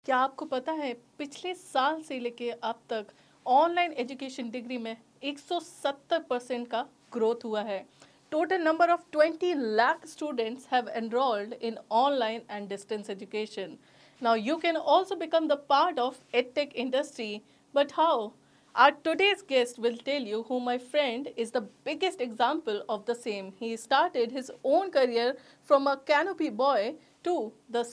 क्या आपको पता है पिछले साल से लेके अब तक ऑनलाइन एजुकेशन डिग्री में 170% का ग्रोथ हुआ है। Total number of 20 lakh students have enrolled in online and distance education. Now you can also become the part of edtech industry, but how? Our today's guest will tell you who my friend is the biggest example of the same. He started his own career from a canopy boy to the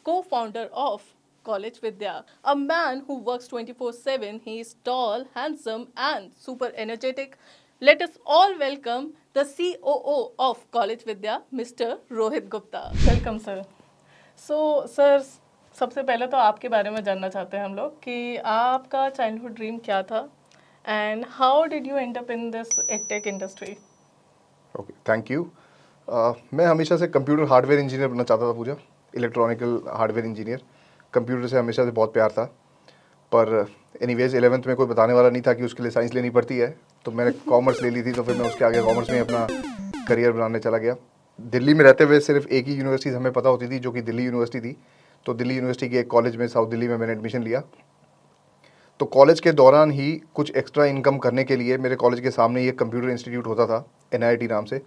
co-founder of College Vidya, a man who works 24/7. He is tall, handsome, and super energetic. Let us all welcome the COO of College Vidya, Mr. Rohit Gupta. Welcome, sir. So, sir, सबसे पहले तो आपके बारे में जानना चाहते हैं हम लोग कि आपका चाइल्डहुड ड्रीम क्या था and how did you and up in this edtech industry? Okay, thank you. मैं हमेशा से कंप्यूटर हार्डवेयर इंजीनियर बनना चाहता था पूजा, इलेक्ट्रॉनिकल हार्डवेयर इंजीनियर। कंप्यूटर से हमेशा से बहुत प्यार था, पर एनीवेज 11th में कोई बताने वाला नहीं था कि उसके लिए साइंस लेनी पड़ती है, तो मैंने कॉमर्स ले ली थी। तो फिर मैं उसके आगे कॉमर्स में अपना करियर बनाने चला गया। दिल्ली में रहते हुए सिर्फ एक ही यूनिवर्सिटी हमें पता होती थी, जो कि दिल्ली यूनिवर्सिटी थी। तो दिल्ली यूनिवर्सिटी के एक कॉलेज में साउथ दिल्ली में मैंने एडमिशन लिया। तो कॉलेज के दौरान ही कुछ एक्स्ट्रा इनकम करने के लिए मेरे कॉलेज के सामने ही एक कंप्यूटर इंस्टीट्यूट होता था, NIT नाम से।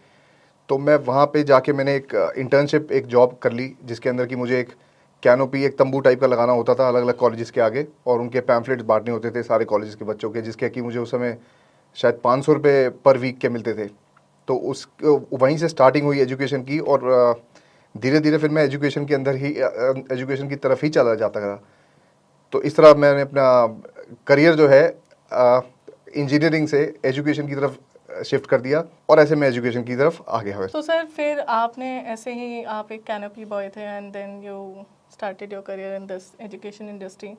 तो मैं वहाँ पे जाके मैंने एक इंटर्नशिप, एक जॉब कर ली, जिसके अंदर कि मुझे एक कैनोपी, एक तंबू टाइप का लगाना होता था अलग अलग कॉलेजेस के आगे, और उनके पैम्फलेट्स बांटने होते थे सारे कॉलेजेस के बच्चों के, जिसके कि मुझे उस समय शायद 500 रुपये पर वीक के मिलते थे। तो उस वहीं से स्टार्टिंग हुई एजुकेशन की, और धीरे धीरे फिर मैं एजुकेशन के अंदर ही एजुकेशन की तरफ ही चला जाता रहा। तो इस तरह मैंने अपना करियर जो है इंजीनियरिंग से एजुकेशन की तरफ शिफ्ट कर दिया, और ऐसे मैं एजुकेशन की तरफ आ गया। तो सर फिर आपने ऐसे ही, आप एक कैनोपी बॉय थे and then you started your career in this education industry.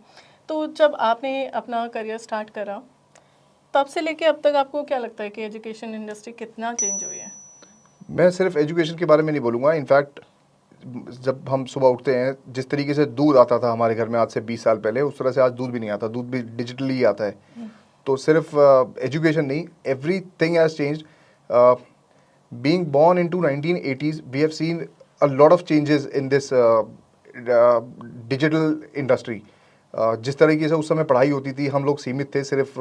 तो जब आपने अपना करियर स्टार्ट करा, तब से लेके अब तक आपको क्या लगता है कि एजुकेशन इंडस्ट्री कितना चेंज हुई है? मैं सिर्फ एजुकेशन के बारे में नहीं बोलूँगा। इनफैक्ट जब हम सुबह उठते हैं, जिस तरीके से दूध आता था हमारे घर में आज से 20 साल पहले, उस तरह से आज दूध भी नहीं आता। दूध भी डिजिटली ही आता है। तो सिर्फ एजुकेशन नहीं, everything has changed. Being born into 1980s, we have seen a lot of changes in this digital industry. जिस तरीके से उस समय पढ़ाई होती थी, हम लोग सीमित थे सिर्फ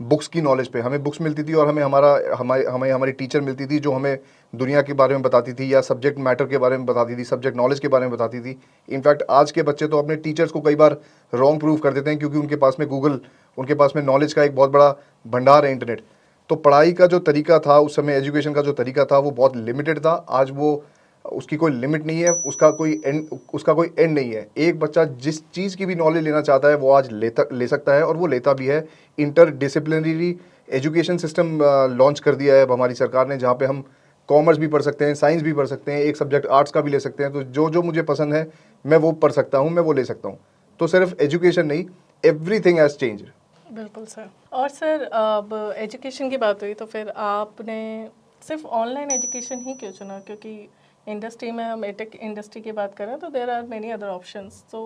बुक्स की नॉलेज पे। हमें बुक्स मिलती थी और हमें हमारी टीचर मिलती थी, जो हमें दुनिया के बारे में बताती थी या सब्जेक्ट मैटर के बारे में बताती थी, सब्जेक्ट नॉलेज के बारे में बताती थी। इनफैक्ट आज के बच्चे तो अपने टीचर्स को कई बार रॉन्ग प्रूव कर देते हैं, क्योंकि उनके पास में गूगल, उनके पास में नॉलेज का एक बहुत बड़ा भंडार है, इंटरनेट। तो पढ़ाई का जो तरीका था उस समय, एजुकेशन का जो तरीका था, वो बहुत लिमिटेड था। आज वो, उसकी कोई लिमिट नहीं है, उसका कोई एंड नहीं है। एक बच्चा जिस चीज़ की भी नॉलेज लेना चाहता है वो आज ले सकता है, और वो लेता भी है। Inter disciplinary education system launch कर दिया है अब हमारी सरकार ने, जहाँ पे हम कॉमर्स भी पढ़ सकते हैं, साइंस भी पढ़ सकते हैं, एक सब्जेक्ट आर्ट्स का भी ले सकते हैं। तो जो जो मुझे पसंद है मैं वो पढ़ सकता हूँ, मैं वो ले सकता हूँ। तो सिर्फ एजुकेशन नहीं, एवरीथिंग हैज़ चेंज्ड। बिल्कुल सर। और सर, अब एजुकेशन की बात हुई तो फिर आपने सिर्फ ऑनलाइन एजुकेशन ही क्यों चुना? क्योंकि इंडस्ट्री में, हम एटेक इंडस्ट्री की बात करें तो there are many other options. So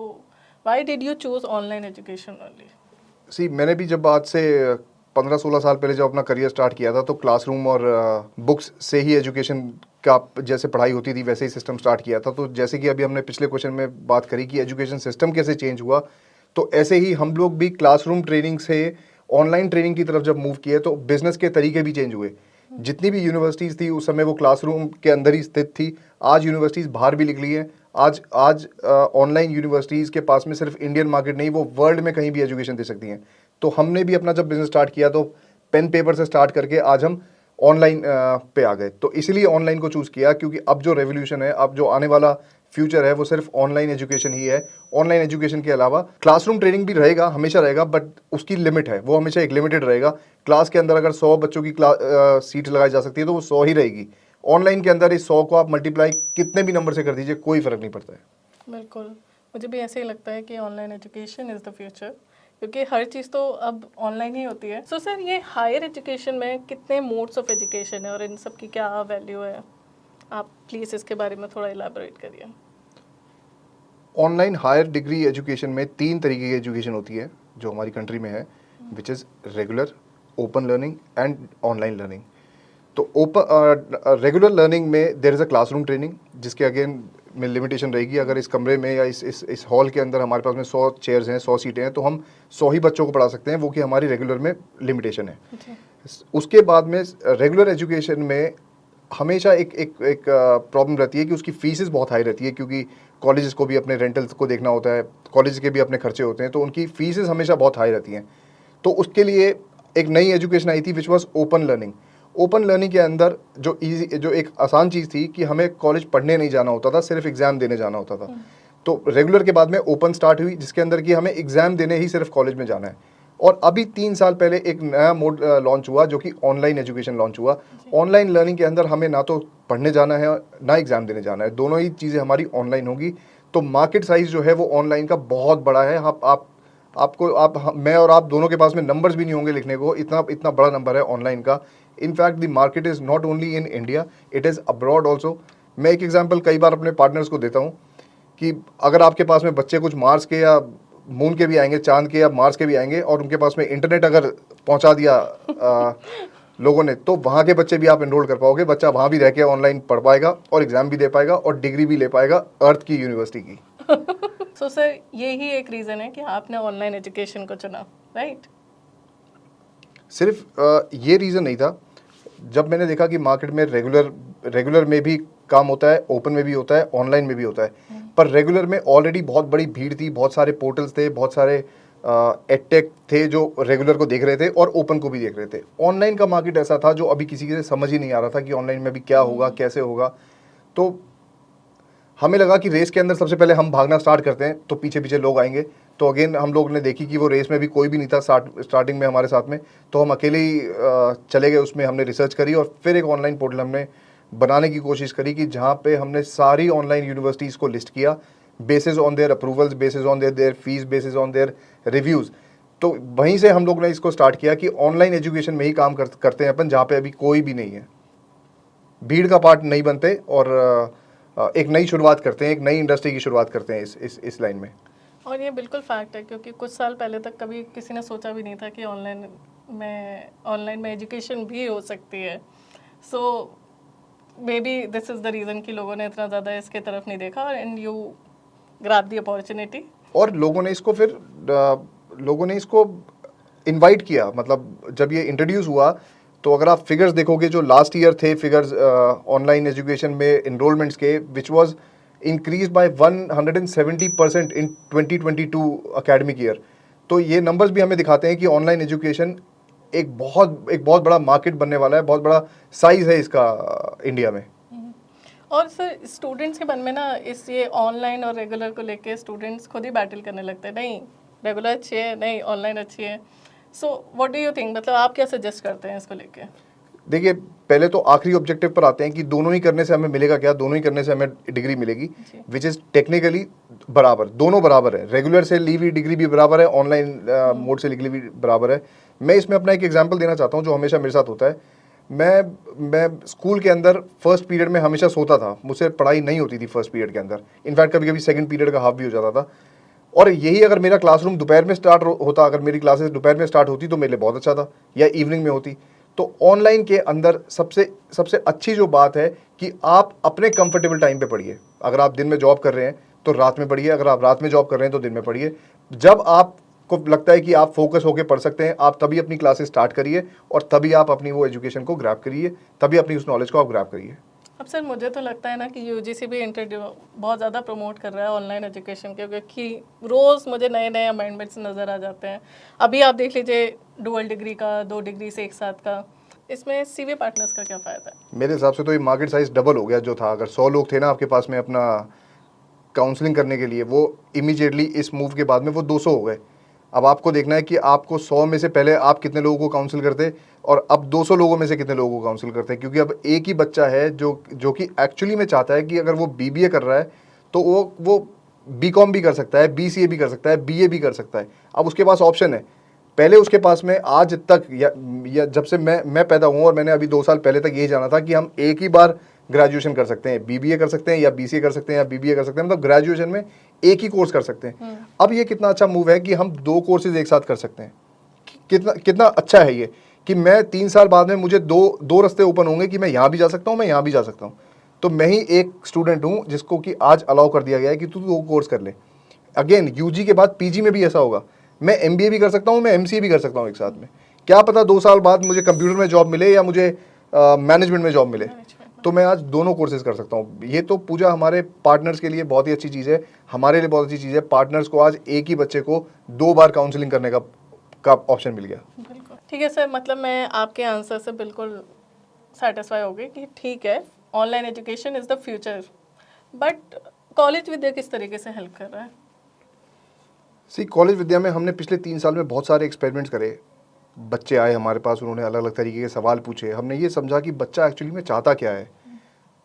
why did you choose online education only? See, मैंने भी जब आज से 15-16 साल पहले जब अपना करियर स्टार्ट किया था, तो क्लासरूम और बुक्स से ही एजुकेशन का जैसे पढ़ाई होती थी वैसे ही सिस्टम स्टार्ट किया था। तो जैसे कि अभी हमने पिछले क्वेश्चन में बात करी कि एजुकेशन सिस्टम कैसे चेंज हुआ, तो ऐसे ही हम लोग भी क्लासरूम ट्रेनिंग से ऑनलाइन ट्रेनिंग की तरफ जब मूव किए, तो बिजनेस के तरीके भी चेंज हुए। जितनी भी यूनिवर्सिटीज़ थी उस समय वो क्लासरूम के अंदर ही स्थित थी। आज यूनिवर्सिटीज़ बाहर भी निकली हैं। आज ऑनलाइन यूनिवर्सिटीज़ के पास में सिर्फ इंडियन मार्केट नहीं, वो वर्ल्ड में कहीं भी एजुकेशन दे सकती हैं। तो हमने भी अपना जब बिज़नेस स्टार्ट किया तो पेन पेपर से स्टार्ट करके आज हम ऑनलाइन पे आ गए। तो इसीलिए ऑनलाइन को चूज़ किया, क्योंकि अब जो रेवोल्यूशन है, अब जो आने वाला फ्यूचर है, वो सिर्फ ऑनलाइन एजुकेशन ही है। ऑनलाइन एजुकेशन के अलावा क्लासरूम ट्रेनिंग भी रहेगा, हमेशा रहेगा, बट उसकी लिमिट है, वो हमेशा एक लिमिटेड रहेगा। क्लास के अंदर अगर 100 बच्चों की सीट लगाई जा सकती है तो वो 100 ही रहेगी। ऑनलाइन के अंदर इस 100 को आप मल्टीप्लाई कितने भी नंबर से कर दीजिए, कोई फ़र्क नहीं पड़ता है। बिल्कुल, मुझे भी ऐसे ही लगता है कि online education is the future, क्योंकि हर चीज़ तो अब ऑनलाइन ही होती है। सो सर, ये हायर एजुकेशन में कितने मोड्स ऑफ एजुकेशन है और इन सब की क्या वैल्यू है? आप प्लीज़ इसके बारे में थोड़ा इलैबोरेट करिए। ऑनलाइन हायर डिग्री एजुकेशन में 3 तरीके की एजुकेशन होती है जो हमारी कंट्री में है, which is regular, open learning and online learning. तो ओपन रेगुलर लर्निंग में there is a classroom training, जिसके अगेन में लिमिटेशन रहेगी। अगर इस कमरे में या इस हॉल के अंदर हमारे पास में 100 चेयर्स हैं, 100 सीटें हैं, तो हम 100 ही बच्चों को पढ़ा सकते हैं, वो कि हमारी रेगुलर में लिमिटेशन है। उसके बाद में रेगुलर एजुकेशन में हमेशा एक प्रॉब्लम रहती है कि उसकी फीसेस बहुत हाई रहती है, क्योंकि कॉलेजेस को भी अपने रेंटल्स को देखना होता है, कॉलेज के भी अपने खर्चे होते हैं, तो उनकी फीसेस हमेशा बहुत हाई रहती हैं। तो उसके लिए एक नई एजुकेशन आई थी which was open learning. Open learning के अंदर जो एक आसान चीज़ थी कि हमें कॉलेज पढ़ने नहीं जाना होता था, सिर्फ एग्ज़ाम देने जाना होता था। तो रेगुलर के बाद में ओपन स्टार्ट हुई, जिसके अंदर कि हमें एग्ज़ाम देने ही सिर्फ कॉलेज में जाना है। और अभी 3 साल पहले एक नया मोड लॉन्च हुआ, जो कि ऑनलाइन एजुकेशन लॉन्च हुआ। ऑनलाइन लर्निंग के अंदर हमें ना तो पढ़ने जाना है ना एग्ज़ाम देने जाना है, दोनों ही चीज़ें हमारी ऑनलाइन होगी। तो मार्केट साइज़ जो है वो ऑनलाइन का बहुत बड़ा है। मैं और आप दोनों के पास में नंबर्स भी नहीं होंगे लिखने को, इतना बड़ा नंबर है ऑनलाइन का। In fact the market is not only in India, it is abroad also. मैं एक एग्जांपल कई बार अपने पार्टनर्स को देता हूँ कि अगर आपके पास में बच्चे कुछ मार्स के या मून के भी आएंगे, चांद के या मार्स के भी आएंगे, और उनके पास में इंटरनेट अगर पहुँचा दिया लोगों ने, तो वहाँ के बच्चे भी आप एनरोल कर पाओगे। बच्चा वहाँ भी रह के ऑनलाइन पढ़ पाएगा और एग्ज़ाम भी दे पाएगा और डिग्री भी ले पाएगा अर्थ की यूनिवर्सिटी की। सो सर, यही एक रीज़न है कि आपने ऑनलाइन एजुकेशन को चुना, राइट? सिर्फ ये रीज़न नहीं था। जब मैंने देखा कि मार्केट में रेगुलर में भी काम होता है, ओपन में भी होता है, ऑनलाइन में भी होता है, पर रेगुलर में ऑलरेडी बहुत बड़ी भीड़ थी, बहुत सारे पोर्टल्स थे, बहुत सारे एडटेक थे जो रेगुलर को देख रहे थे और ओपन को भी देख रहे थे। ऑनलाइन का मार्केट ऐसा था जो अभी किसी के समझ ही नहीं आ रहा था कि ऑनलाइन में भी क्या होगा, कैसे होगा। तो हमें लगा कि रेस के अंदर सबसे पहले हम भागना स्टार्ट करते हैं तो पीछे पीछे लोग आएंगे। तो अगेन हम लोग ने देखी कि वो रेस में भी कोई भी नहीं था स्टार्टिंग में हमारे साथ में, तो हम अकेले ही चले गए उसमें। हमने रिसर्च करी और फिर एक ऑनलाइन पोर्टल हमने बनाने की कोशिश करी कि जहाँ पे हमने सारी ऑनलाइन यूनिवर्सिटीज़ को लिस्ट किया, basis on their approvals, basis on their fees, basis on their reviews. तो वहीं से हम लोग ने इसको स्टार्ट किया कि ऑनलाइन एजुकेशन में ही काम करते हैं अपन, जहाँ पे अभी कोई भी नहीं है, भीड़ का पार्ट नहीं बनते, और एक नई शुरुआत करते हैं, एक नई इंडस्ट्री की शुरुआत करते हैं इस लाइन में। और ये बिल्कुल फैक्ट है, क्योंकि कुछ साल पहले तक कभी किसी ने सोचा भी नहीं था कि ऑनलाइन में एजुकेशन भी हो सकती है। So maybe this is the reason कि लोगों ने इतना ज़्यादा इसके तरफ नहीं देखा, and you grab the opportunity. और लोगों ने इसको इनवाइट किया। मतलब जब ये इंट्रोड्यूस हुआ, तो अगर आप फिगर्स देखोगे जो लास्ट ईयर थे फिगर्स ऑनलाइन एजुकेशन में इनरोलमेंट्स के, which was increase by 170% in 2022 academic year. तो ये नंबर्स भी हमें दिखाते हैं कि ऑनलाइन एजुकेशन एक बहुत बड़ा मार्केट बनने वाला है, बहुत बड़ा साइज है इसका इंडिया में। और सर, स्टूडेंट्स के मन में ना ये ऑनलाइन और रेगुलर को लेके स्टूडेंट्स खुद ही बैटल करने लगते हैं, नहीं रेगुलर अच्छी है, नहीं ऑनलाइन अच्छी है। So what do you think, मतलब आप क्या सजेस्ट करते हैं इसको लेके? देखिए, पहले तो आखिरी ऑब्जेक्टिव पर आते हैं कि दोनों ही करने से हमें मिलेगा क्या। दोनों ही करने से हमें डिग्री मिलेगी, विच इज़ टेक्निकली बराबर, दोनों बराबर है। रेगुलर से ली हुई डिग्री भी बराबर है, ऑनलाइन मोड से निकली हुई बराबर है। मैं इसमें अपना एक एग्जांपल देना चाहता हूँ जो हमेशा मेरे साथ होता है। मैं स्कूल के अंदर फर्स्ट पीरियड में हमेशा सोता था, मुझसे पढ़ाई नहीं होती थी फर्स्ट पीरियड के अंदर। इनफैक्ट कभी कभी सेकंड पीरियड का हाफ भी हो जाता था। और यही अगर मेरा क्लासरूम दोपहर में स्टार्ट होता, अगर मेरी क्लासेस दोपहर में स्टार्ट होती तो मेरे लिए बहुत अच्छा था, या इवनिंग में होती। तो ऑनलाइन के अंदर सबसे अच्छी जो बात है कि आप अपने कंफर्टेबल टाइम पे पढ़िए। अगर आप दिन में जॉब कर रहे हैं तो रात में पढ़िए, अगर आप रात में जॉब कर रहे हैं तो दिन में पढ़िए। जब आपको लगता है कि आप फोकस होकर पढ़ सकते हैं, आप तभी अपनी क्लासेस स्टार्ट करिए और तभी आप अपनी वो एजुकेशन को ग्रैब करिए, तभी अपनी उस नॉलेज को आप ग्रैब करिए। अब सर, मुझे तो लगता है ना कि यूजीसी भी बहुत ज़्यादा प्रमोट कर रहा है ऑनलाइन एजुकेशन के, क्योंकि रोज़ मुझे नए नए अमेंडमेंट्स नज़र आ जाते हैं। अभी आप देख लीजिए, डुअल डिग्री का, 2 डिग्री से एक साथ का, इसमें सीवे पार्टनर्स का क्या फ़ायदा है? मेरे हिसाब से तो ये मार्केट साइज डबल हो गया जो था। अगर 100 लोग थे ना आपके पास में अपना काउंसलिंग करने के लिए, वो इमीडिएटली इस मूव के बाद में वो 200 हो गए। अब आपको देखना है कि आपको 100 में से पहले आप कितने लोगों को काउंसिल करते और अब 200 लोगों में से कितने लोगों को काउंसिल करते हैं। क्योंकि अब एक ही बच्चा है जो कि एक्चुअली में चाहता है कि अगर वो बीबीए कर रहा है तो वो बीकॉम भी कर सकता है, बीसीए भी कर सकता है, बीए भी कर सकता है। अब उसके पास ऑप्शन है। पहले उसके पास में आज तक या जब से मैं पैदा हुआ, और मैंने अभी 2 साल पहले तक यही जाना था कि हम एक ही बार ग्रेजुएशन कर सकते हैं, बीबीए कर सकते हैं या बीसीए कर सकते हैं या बीबीए कर सकते हैं, मतलब ग्रेजुएशन में एक ही कोर्स कर सकते हैं। अब ये कितना अच्छा मूव है कि हम 2 कोर्सेज एक साथ कर सकते हैं। कितना अच्छा है ये कि मैं 3 साल बाद में मुझे दो रास्ते ओपन होंगे कि मैं यहाँ भी जा सकता हूँ, मैं यहाँ भी जा सकता हूँ। तो मैं ही एक स्टूडेंट हूँ जिसको कि आज अलाउ कर दिया गया है कि तू वो कोर्स कर ले। अगेन यूजी के बाद पीजी में भी ऐसा होगा, मैं एमबीए भी कर सकता हूँ, मैं एमसीए भी कर सकता हूँ एक साथ में। क्या पता 2 साल बाद मुझे कंप्यूटर में जॉब मिले या मुझे मैनेजमेंट में जॉब मिले, तो मैं आज दोनों कोर्सेज कर सकता हूँ। ये तो पूजा हमारे पार्टनर्स के लिए बहुत ही अच्छी चीज़ है, हमारे लिए बहुत अच्छी चीज़ है। पार्टनर्स को आज एक ही बच्चे को 2 बार काउंसलिंग करने का ऑप्शन मिल गया। बिल्कुल ठीक है सर, मतलब मैं आपके आंसर से बिल्कुल सेटिस्फाई हो गई कि ठीक है, online education is the future, but college Vidya किस तरीके से हेल्प कर रहा है? कॉलेज विद्या में हमने पिछले 3 साल में बहुत सारे एक्सपेरिमेंट्स करे। बच्चे आए हमारे पास, उन्होंने अलग अलग तरीके के सवाल पूछे, हमने ये समझा कि बच्चा एक्चुअली में चाहता क्या है।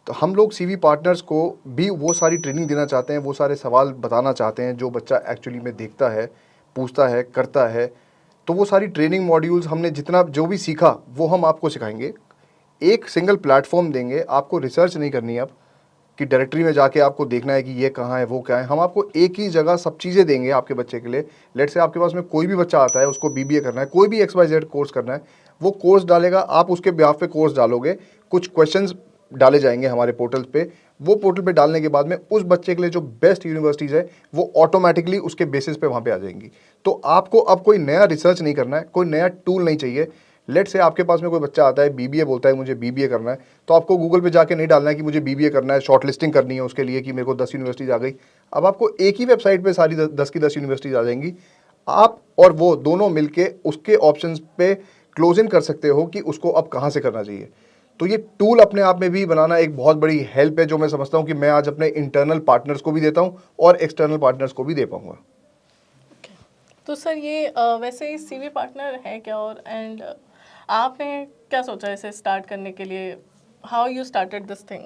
तो हम लोग सीवी पार्टनर्स को भी वो सारी ट्रेनिंग देना चाहते हैं, वो सारे सवाल बताना चाहते हैं जो बच्चा एक्चुअली में देखता है, पूछता है, करता है। तो वो सारी ट्रेनिंग मॉड्यूल्स हमने जितना जो भी सीखा वो हम आपको सिखाएंगे। एक सिंगल प्लेटफॉर्म देंगे, आपको रिसर्च नहीं करनी है अब कि डायरेक्टरी में जाके आपको देखना है कि ये कहाँ है वो क्या है। हम आपको एक ही जगह सब चीज़ें देंगे आपके बच्चे के लिए। लेट से आपके पास में कोई भी बच्चा आता है, उसको बीबीए करना है, कोई भी XYZ कोर्स करना है, वो कोर्स डालेगा, आप उसके बिहाफ पे कोर्स डालोगे, कुछ क्वेश्चंस डाले जाएंगे हमारे पोर्टल पे। वो पोर्टल पे डालने के बाद में उस बच्चे के लिए जो बेस्ट यूनिवर्सिटीज़ है वो ऑटोमेटिकली उसके बेसिस पे वहाँ पे आ जाएंगी। तो आपको अब कोई नया रिसर्च नहीं करना है, कोई नया टूल नहीं चाहिए। लेट से आपके पास में कोई बच्चा आता है, बीबीए बोलता है मुझे बीबीए करना है, तो आपको गूगल पे जाके नहीं डालना है कि मुझे बीबीए करना है, शॉर्ट लिस्टिंग करनी है उसके लिए कि मेरे को 10 यूनिवर्सिटीज़ आ गई। अब आपको एक ही वेबसाइट पे सारी 10 की 10 यूनिवर्सिटीज़ आ जाएंगी। आप और वो दोनों मिलके उसके ऑप्शंस पे क्लोज इन कर सकते हो कि उसको अब कहाँ से करना चाहिए। तो ये टूल अपने आप में भी बनाना एक बहुत बड़ी हेल्प है, जो मैं समझता हूँ कि मैं आज अपने इंटरनल पार्टनर्स को भी देता हूँ और एक्सटर्नल पार्टनर्स को भी दे पाऊँगा। तो सर ये वैसे ही सीवी पार्टनर है क्या, और एंड आपने क्या सोचा इसे स्टार्ट करने के लिए? How you started this thing?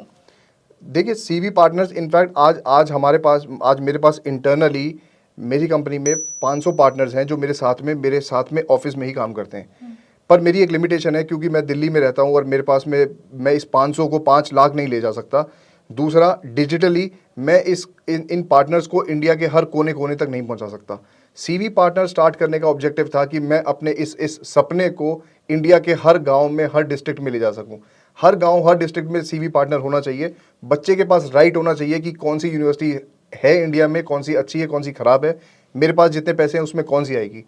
देखिए सीवी पार्टनर्स इनफैक्ट आज हमारे पास, आज मेरे पास इंटरनली मेरी कंपनी में 500 पार्टनर्स हैं जो मेरे साथ में ऑफिस में ही काम करते हैं। पर मेरी एक लिमिटेशन है क्योंकि मैं दिल्ली में रहता हूँ और मेरे पास में मैं इस 500 को 5 लाख नहीं ले जा सकता। दूसरा, डिजिटली मैं इन पार्टनर्स को इंडिया के हर कोने कोने तक नहीं पहुँचा सकता। सीवी पार्टनर स्टार्ट करने का ऑब्जेक्टिव था कि मैं अपने इस सपने को इंडिया के हर गांव में, हर डिस्ट्रिक्ट में ले जा सकूं। हर गांव, हर डिस्ट्रिक्ट में सीवी पार्टनर होना चाहिए। बच्चे के पास राइट होना चाहिए कि कौन सी यूनिवर्सिटी है इंडिया में, कौन सी अच्छी है, कौन सी खराब है, मेरे पास जितने पैसे हैं उसमें कौन सी आएगी।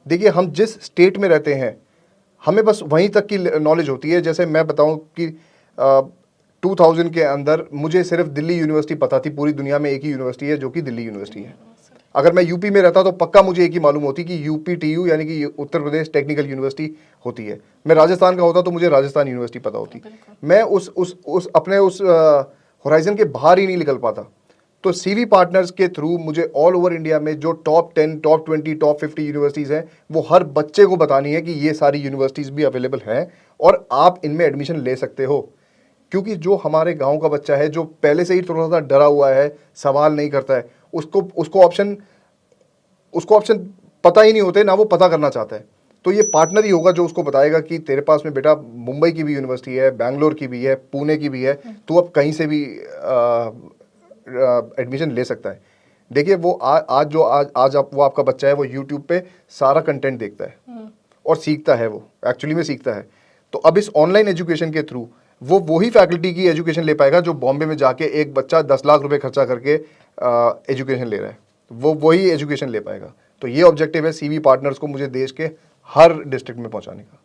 देखिए हम जिस स्टेट में रहते हैं हमें बस वहीं तक की नॉलेज होती है। जैसे मैं बताऊं कि 2000 के अंदर मुझे सिर्फ दिल्ली यूनिवर्सिटी पता थी, पूरी दुनिया में एक ही यूनिवर्सिटी है जो कि दिल्ली यूनिवर्सिटी है। अगर मैं यूपी में रहता तो पक्का मुझे एक ही मालूम होती कि UPTU यानी कि उत्तर प्रदेश टेक्निकल यूनिवर्सिटी होती है। मैं राजस्थान का होता तो मुझे राजस्थान यूनिवर्सिटी पता होती। मैं उस अपने होराइजन के बाहर ही नहीं निकल पाता। तो सीवी पार्टनर्स के थ्रू मुझे ऑल ओवर इंडिया में जो टॉप 10, टॉप 20, टॉप 50 यूनिवर्सिटीज़ हैं वो हर बच्चे को बतानी है कि ये सारी यूनिवर्सिटीज़ भी अवेलेबल हैं और आप इनमें एडमिशन ले सकते हो। क्योंकि जो हमारे गांव का बच्चा है जो पहले से ही थोड़ा सा डरा हुआ है, सवाल नहीं करता है, उसको ऑप्शन पता ही नहीं होते, ना वो पता करना चाहता है। तो ये पार्टनर ही होगा जो उसको बताएगा कि तेरे पास में बेटा मुंबई की भी यूनिवर्सिटी है, बैंगलोर की भी है, पुणे की भी है, तू अब कहीं से भी एडमिशन ले सकता है। देखिए वो आज वो आपका बच्चा है, वो यूट्यूब पे सारा कंटेंट देखता है और सीखता है, वो एक्चुअली में सीखता है। तो अब इस ऑनलाइन एजुकेशन के थ्रू वो वही फैकल्टी की एजुकेशन ले पाएगा जो बॉम्बे में जाके एक बच्चा 10 लाख रुपए खर्चा करके एजुकेशन ले रहा है, वो वही एजुकेशन ले पाएगा। तो ये ऑब्जेक्टिव है सीवी पार्टनर्स को मुझे देश के हर डिस्ट्रिक्ट में पहुंचाने का।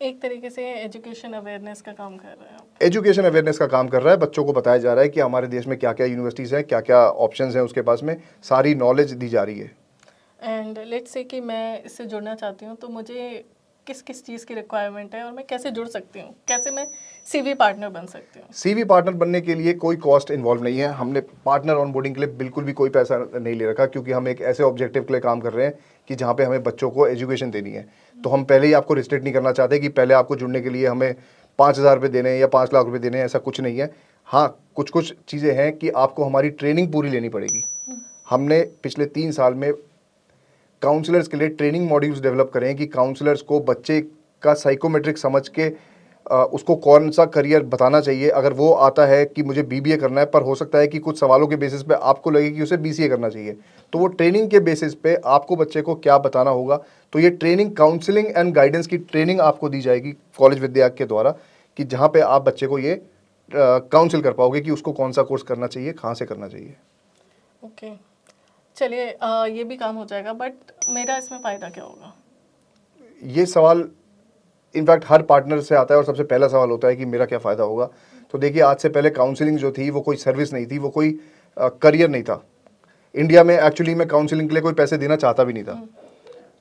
एक तरीके से एजुकेशन अवेयरनेस का काम कर रहे हैं आप? एजुकेशन अवेयरनेस का काम कर रहा है, बच्चों को बताया जा रहा है कि हमारे देश में क्या क्या यूनिवर्सिटीज़ हैं, क्या क्या ऑप्शंस हैं, उसके पास में सारी नॉलेज दी जा रही है। एंड लेट्स से कि मैं इससे जुड़ना चाहती हूँ, तो मुझे किस किस चीज़ की रिक्वायरमेंट है और मैं कैसे जुड़ सकती हूँ, कैसे मैं सीवी पार्टनर बन सकती हूँ? सीवी पार्टनर बनने के लिए कोई कॉस्ट इन्वॉल्व नहीं है। हमने पार्टनर ऑनबोर्डिंग के लिए बिल्कुल भी कोई पैसा नहीं ले रखा, क्योंकि हम एक ऐसे ऑब्जेक्टिव के लिए काम कर रहे हैं कि जहाँ पे हमें बच्चों को एजुकेशन देनी है। तो हम पहले ही आपको रिस्ट्रिक्ट नहीं करना चाहते कि पहले आपको जुड़ने के लिए हमें 5,000 रुपये देने हैं या 5 लाख रुपये देने हैं, ऐसा कुछ नहीं है। हाँ, कुछ कुछ चीज़ें हैं कि आपको हमारी ट्रेनिंग पूरी लेनी पड़ेगी। हमने पिछले 3 साल में काउंसलर्स के लिए ट्रेनिंग मॉड्यूल्स डेवलप करे हैं कि काउंसलर्स को बच्चे का साइकोमेट्रिक समझ के उसको कौन सा करियर बताना चाहिए। अगर वो आता है कि मुझे बीबीए करना है, पर हो सकता है कि कुछ सवालों के बेसिस पे आपको लगे कि उसे बीसीए करना चाहिए, तो वो ट्रेनिंग के बेसिस पे आपको बच्चे को क्या बताना होगा। तो ये ट्रेनिंग, काउंसलिंग एंड गाइडेंस की ट्रेनिंग आपको दी जाएगी कॉलेज विद्या के द्वारा, कि जहाँ पे आप बच्चे को ये काउंसिल कर पाओगे कि उसको कौन सा कोर्स करना चाहिए, कहाँ से करना चाहिए। ओके, चलिए ये भी काम हो जाएगा, बट मेरा इसमें फ़ायदा क्या होगा? ये सवाल इनफैक्ट हर पार्टनर से आता है और सबसे पहला सवाल होता है कि मेरा क्या फ़ायदा होगा। तो देखिए, आज से पहले काउंसलिंग जो थी वो कोई सर्विस नहीं थी, वो कोई करियर नहीं था। इंडिया में एक्चुअली मैं काउंसलिंग के लिए कोई पैसे देना चाहता भी नहीं था।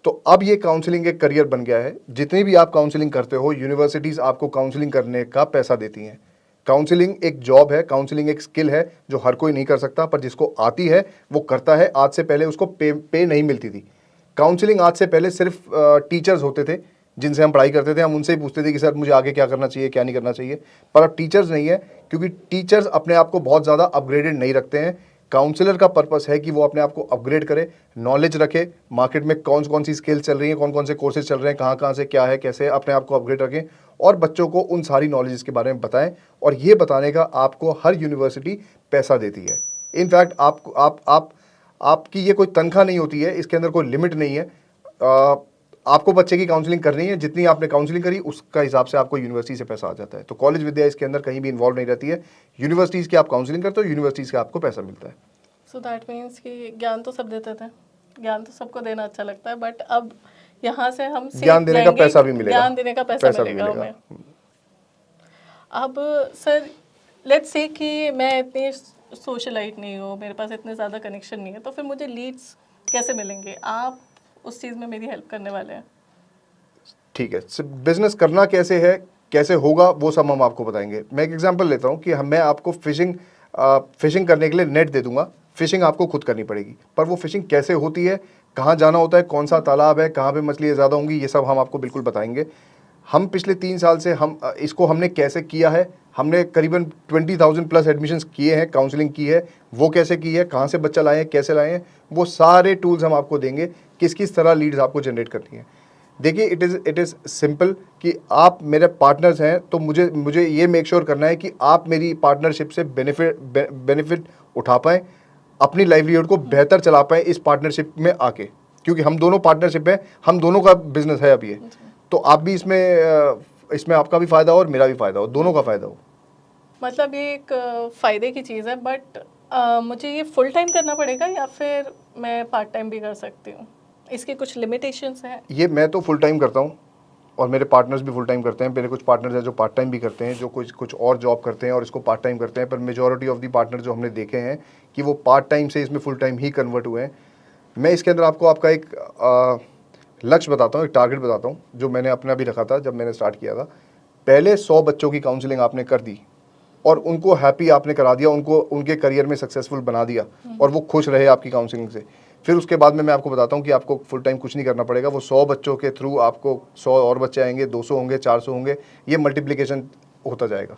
तो अब ये काउंसलिंग एक करियर बन गया है। जितनी भी आप काउंसलिंग करते हो, यूनिवर्सिटीज़ आपको काउंसलिंग करने का पैसा देती हैं। काउंसलिंग एक जॉब है, काउंसलिंग एक स्किल है जो हर कोई नहीं कर सकता, पर जिसको आती है वो करता है। आज से पहले उसको पे नहीं मिलती थी। काउंसलिंग आज से पहले सिर्फ टीचर्स होते थे जिनसे हम पढ़ाई करते थे, हम उनसे ही पूछते थे कि सर मुझे आगे क्या करना चाहिए, क्या नहीं करना चाहिए। पर अब टीचर्स नहीं है, क्योंकि टीचर्स अपने आप को बहुत ज़्यादा अपग्रेडेड नहीं रखते हैं। काउंसलर का पर्पस है कि वो अपने आप को अपग्रेड करे, नॉलेज रखे, मार्केट में कौन कौन सी स्किल्स चल रही हैं, कौन कौन से कोर्सेज चल रहे हैं, कहाँ कहाँ से क्या है, कैसे अपने आप को अपग्रेड रखें और बच्चों को उन सारी नॉलेज के बारे में बताएं। और ये बताने का आपको हर यूनिवर्सिटी पैसा देती है। इनफैक्ट आपकी ये कोई तनख्वाह नहीं होती है, इसके अंदर कोई लिमिट नहीं है। आपको बच्चे की काउंसलिंग करनी है, जितनी आपने काउंसलिंग करी उसका हिसाब से आपको यूनिवर्सिटी से पैसा आ जाता है। तो कॉलेज विद्या इसके अंदर कहीं भी इन्वॉल्व नहीं रहती है। यूनिवर्सिटीज़ की आप काउंसलिंग करते हो, यूनिवर्सिटीज़ का आपको पैसा मिलता है। सो दैट मीन्स कि ज्ञान तो सब देते थे, ज्ञान तो सबको देना अच्छा लगता है, बट अब यहाँ से हम ज्ञान देने का पैसा भी मिलेगा, ज्ञान देने का पैसा भी मिलेगा हमें। अब सर लेट्स से कि मैं इतनी सोशलाइट नहीं हूँ, मेरे पास इतने ज़्यादा कनेक्शन नहीं है, तो फिर मुझे लीड्स कैसे मिलेंगे? आप उस चीज़ में मेरी हेल्प करने वाले हैं। ठीक है, बिजनेस करना कैसे है, कैसे होगा, वो सब हम आपको बताएंगे। मैं एक एग्जांपल लेता हूँ कि मैं आपको फिशिंग करने के लिए नेट दे दूंगा। फिशिंग आपको खुद करनी पड़ेगी, पर वो फिशिंग कैसे होती है, कहाँ जाना होता है, कौन सा तालाब है, कहाँ पे मछलियाँ ज़्यादा होंगी, ये सब हम आपको बिल्कुल बताएंगे। हम पिछले 3 साल से हमने कैसे किया है, हमने करीबन 20,000 प्लस एडमिशन्स किए हैं, काउंसलिंग की है, वो कैसे की है, कहाँ से बच्चा लाए हैं, कैसे लाए हैं, वो सारे टूल्स हम आपको देंगे। किस किस तरह लीड्स आपको जनरेट करनी है। देखिए, इट इज़ सिंपल कि आप मेरे पार्टनर्स हैं, तो मुझे ये मेक श्योर करना है कि आप मेरी पार्टनरशिप से बेनिफिट उठा पाएँ, अपनी लाइवलीहुड को बेहतर चला पाएँ इस पार्टनरशिप में आके। क्योंकि हम दोनों पार्टनरशिप है, हम दोनों का बिजनेस है अब ये। तो आप भी इसमें आपका भी फ़ायदा हो और मेरा भी फ़ायदा हो, दोनों का फ़ायदा हो। मतलब ये एक फ़ायदे की चीज़ है, बट मुझे ये फुल टाइम करना पड़ेगा या फिर मैं पार्ट टाइम भी कर सकती हूँ? इसकी कुछ लिमिटेशंस हैं? ये मैं तो फुल टाइम करता हूँ और मेरे पार्टनर्स भी फुल टाइम करते हैं। मेरे कुछ पार्टनर्स हैं जो पार्ट टाइम भी करते हैं, जो कुछ और जॉब करते हैं और इसको पार्ट टाइम करते हैं। पर मेजॉरिटी ऑफ दी पार्टनर जो हमने देखे हैं कि वो पार्ट टाइम से इसमें फुल टाइम ही कन्वर्ट हुए हैं। मैं इसके अंदर आपको आपका एक लक्ष्य बताता हूँ, एक टारगेट बताता हूँ जो मैंने अपना भी रखा था जब मैंने स्टार्ट किया था। पहले 100 बच्चों की काउंसलिंग आपने कर दी और उनको हैप्पी आपने करा दिया, उनको उनके करियर में सक्सेसफुल बना दिया और वो खुश रहे आपकी काउंसलिंग से। फिर उसके बाद में मैं आपको बताता हूँ कि आपको फुल टाइम कुछ नहीं करना पड़ेगा। वो 100 बच्चों के थ्रू आपको 100 और बच्चे आएंगे, 200 होंगे, 400 होंगे, ये मल्टीप्लिकेशन होता जाएगा।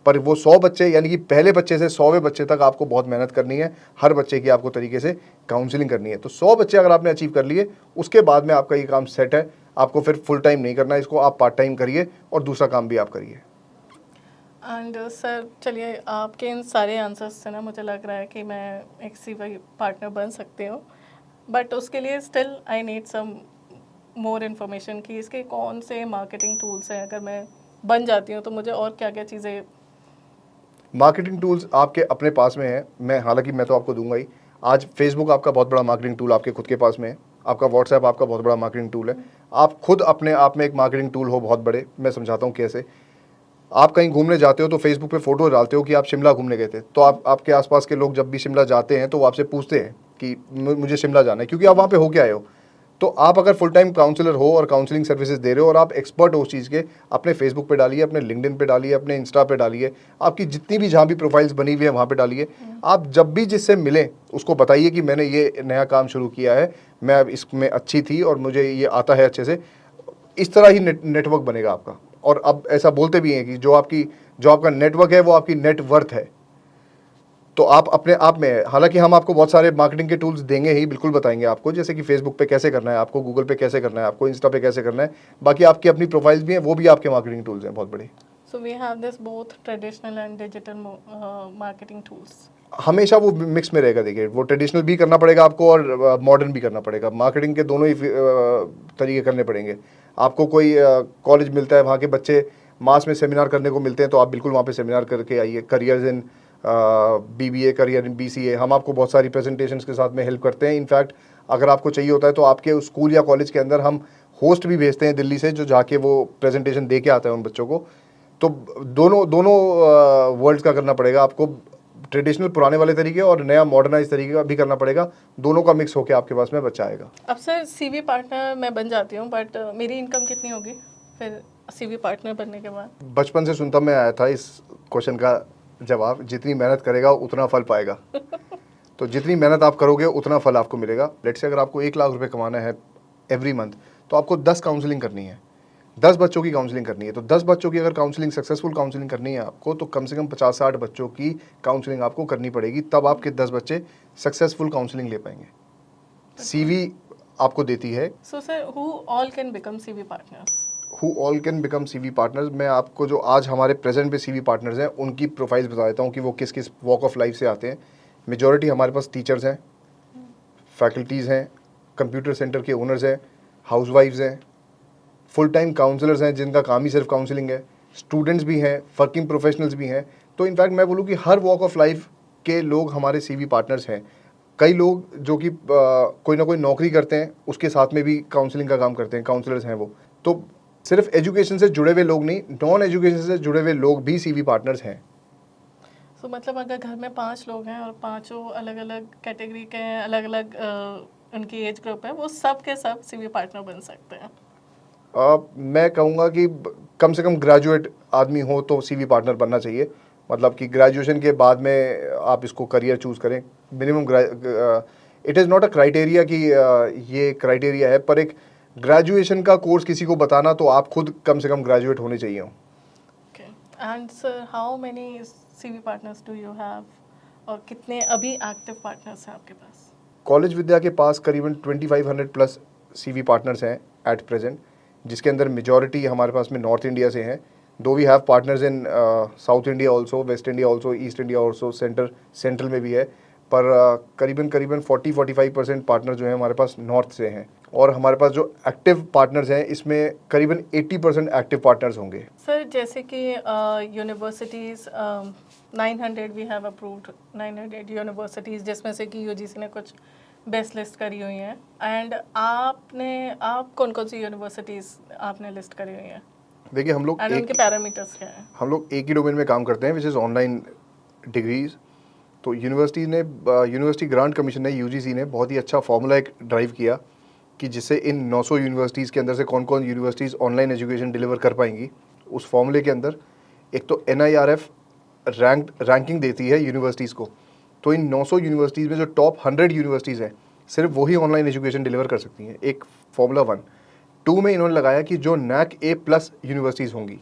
पर वो 100 बच्चे, यानी कि पहले बच्चे से 100वें बच्चे तक आपको बहुत मेहनत करनी है। हर बच्चे की आपको तरीके से काउंसलिंग करनी है। तो 100 बच्चे अगर आपने अचीव कर लिए, उसके बाद में आपका ये काम सेट है। आपको फिर फुल टाइम नहीं करना है, इसको आप पार्ट टाइम करिए और दूसरा काम भी आप करिए। एंड सर चलिए, आपके इन सारे आंसर्स से ना मुझे लग रहा है कि मैं एक CV पार्टनर बन सकती हूँ, बट उसके लिए still I need some more information कि इसके कौन से मार्केटिंग टूल्स हैं। अगर मैं बन जाती हूँ तो मुझे और क्या क्या चीज़ें। मार्केटिंग टूल्स आपके अपने पास में है, हालांकि मैं तो आपको दूंगा ही। आज फेसबुक आपका बहुत बड़ा मार्केटिंग टूल आपके खुद के पास में है। आपका व्हाट्सएप आपका बहुत बड़ा मार्केटिंग टूल है। आप खुद अपने आप में एक मार्केटिंग टूल हो बहुत बड़े। मैं समझाता हूँ कैसे। आप कहीं घूमने जाते हो तो फेसबुक पे फोटो डालते हो कि आप शिमला घूमने गए थे, तो आपके आसपास के लोग जब भी शिमला जाते हैं तो वो आपसे पूछते हैं कि मुझे शिमला जाना है, क्योंकि आप वहाँ पे हो के आए हो। तो आप अगर फुल टाइम काउंसलर हो और काउंसलिंग सर्विसेज दे रहे हो और आप एक्सपर्ट हो उस चीज़ के, अपने फेसबुक पे डालिए, अपने लिंक्डइन पे डालिए, अपने इंस्टा पे डालिए, आपकी जितनी भी जहाँ भी प्रोफाइल्स बनी हुई है वहाँ पे डालिए। आप जब भी जिससे मिलें उसको बताइए कि मैंने ये नया काम शुरू किया है, मैं अब इसमें अच्छी थी और मुझे ये आता है अच्छे से। इस तरह ही नेटवर्क बनेगा आपका। और अब ऐसा बोलते भी हैं कि जो आपका नेटवर्क है वो आपकी नेटवर्थ है। तो आप अपने आप में है। हालांकि हम आपको बहुत सारे मार्केटिंग के टूल्स देंगे ही, बिल्कुल बताएंगे आपको, जैसे कि फेसबुक पे कैसे करना है आपको, गूगल पे कैसे करना है आपको, इंस्टा पे कैसे करना है। बाकी आपकी अपनी प्रोफाइल्स भी हैं, वो भी आपके मार्केटिंग टूल्स हैं बहुत बड़े। So we have this both traditional and digital marketing tools. हमेशा वो मिक्स में रहेगा। देखिए, वो ट्रेडिशनल भी करना पड़ेगा आपको और मॉडर्न भी करना पड़ेगा। मार्केटिंग के दोनों ही तरीके करने पड़ेंगे आपको। कोई कॉलेज मिलता है, वहाँ के बच्चे मास में सेमिनार करने को मिलते हैं, तो आप बिल्कुल वहाँ पे सेमिनार करके आइए। Careers in BBA, career in BCA, हम आपको बहुत सारी प्रेजेंटेशंस के साथ में हेल्प करते हैं। इनफैक्ट अगर आपको चाहिए होता है तो आपके स्कूल या कॉलेज के अंदर हम होस्ट भी भेजते हैं दिल्ली से, जो जाके वो प्रेजेंटेशन दे के आता है उन बच्चों को। तो दोनों दोनों वर्ल्ड्स का करना पड़ेगा आपको, ट्रेडिशनल पुराने वाले तरीके और नया मॉडर्नाइज तरीके का भी करना पड़ेगा। दोनों का मिक्स होकर आपके पास में बच्चा आएगा। अब सर CV पार्टनर मैं बन जाती हूँ, बट मेरी इनकम कितनी होगी फिर CV पार्टनर बनने के बाद? बचपन से सुनता मैं आया था इस क्वेश्चन का जवाब, जितनी मेहनत करेगा उतना फल पाएगा। तो जितनी मेहनत आप करोगे उतना फल आपको मिलेगा। लेट्स से अगर आपको 1 लाख रुपए कमाना है एवरी मंथ, तो आपको 10 काउंसलिंग करनी है, 10 बच्चों की काउंसलिंग करनी है। तो 10 बच्चों की अगर काउंसलिंग, सक्सेसफुल काउंसलिंग करनी है आपको, तो कम से कम 50-60 बच्चों की काउंसलिंग आपको करनी पड़ेगी, तब आपके 10 बच्चे सक्सेसफुल काउंसलिंग ले पाएंगे। CV आपको देती है। So sir, who all can become CV partners? Who all can become CV partners, मैं आपको जो आज हमारे प्रेजेंट पे CV पार्टनर्स हैं उनकी प्रोफाइल्स बता देता हूँ कि वो किस किस वॉक ऑफ लाइफ से आते हैं। मेजॉरिटी हमारे पास टीचर्स हैं, फैकल्टीज़ हैं, कंप्यूटर सेंटर के ओनर्स हैं, हाउसवाइफ्स हैं, फुल टाइम काउंसलर्स हैं जिनका काम ही सिर्फ काउंसलिंग है, स्टूडेंट्स भी हैं, वर्किंग प्रोफेशनल्स भी हैं। तो इनफैक्ट मैं बोलूँ कि हर वॉक ऑफ लाइफ के लोग हमारे CV पार्टनर्स हैं। कई लोग जो कि कोई ना कोई नौकरी करते हैं, उसके साथ में भी काउंसलिंग का काम करते हैं, काउंसलर्स हैं वो। तो सिर्फ एजुकेशन से जुड़े हुए लोग नहीं, नॉन एजुकेशन से जुड़े हुए लोग भी CV पार्टनर्स हैं। सो मतलब अगर घर में 5 लोग हैं और पांचों अलग अलग कैटेगरी के हैं, अलग अलग उनकी एज ग्रुप है, वो सब के सब CV पार्टनर बन सकते हैं? मैं कहूँगा कि कम से कम ग्रेजुएट आदमी हो तो CV पार्टनर बनना चाहिए। मतलब कि ग्रेजुएशन के बाद में आप इसको करियर चूज़ करें। Minimum it is not a criteria कि ये क्राइटेरिया है, पर एक ग्रेजुएशन का कोर्स किसी को बताना, तो आप खुद कम से कम ग्रेजुएट होने चाहिए हो। Okay. And sir, how many CV partners do you have, और कितने अभी एक्टिव पार्टनर्स हैं आपके पास? कॉलेज विद्या के पास करीबन 2500 प्लस CV पार्टनर्स हैं एट प्रेजेंट, जिसके अंदर मेजॉरिटी हमारे पास में नॉर्थ इंडिया से हैं। दो we have partners in South India also, West India also, East India also, central में भी है। पर करीबन 40-45% पार्टनर जो हैं हमारे पास नॉर्थ से हैं। और हमारे पास जो एक्टिव पार्टनर्स हैं, इसमें करीबन 80% एक्टिव पार्टनर्स होंगे। सर, जैसे कि universities 900 we have approved 900 universities, जिसमें से कि UGC ने कुछ बेस्ट लिस्ट करी हुई हैं। एंड आप कौन कौन सी यूनिवर्सिटीज़ आपने लिस्ट करी हुई हैं? देखिए, हम लोग एंड उनके पैरामीटर्स क्या हैं? हम लोग एक ही डोमेन में काम करते हैं, विच इज़ ऑनलाइन डिग्रीज। तो यूनिवर्सिटी ग्रांट कमीशन ने, UGC ने बहुत ही अच्छा फॉर्मूला एक ड्राइव किया कि जिससे इन 900 यूनिवर्सिटीज़ के अंदर से कौन कौन यूनिवर्सिटीज़ ऑनलाइन एजुकेशन डिलीवर कर पाएंगी। उस फॉर्मूले के अंदर एक तो NIRF रैंकिंग देती है यूनिवर्सिटीज़ को। तो इन 900 यूनिवर्सिटीज़ में जो टॉप 100 यूनिवर्सिटीज़ हैं, सिर्फ वही ऑनलाइन एजुकेशन डिलीवर कर सकती हैं। एक फॉर्मूला 1। 2 में इन्होंने लगाया कि जो NAC A+ यूनिवर्सिटीज़ होंगी,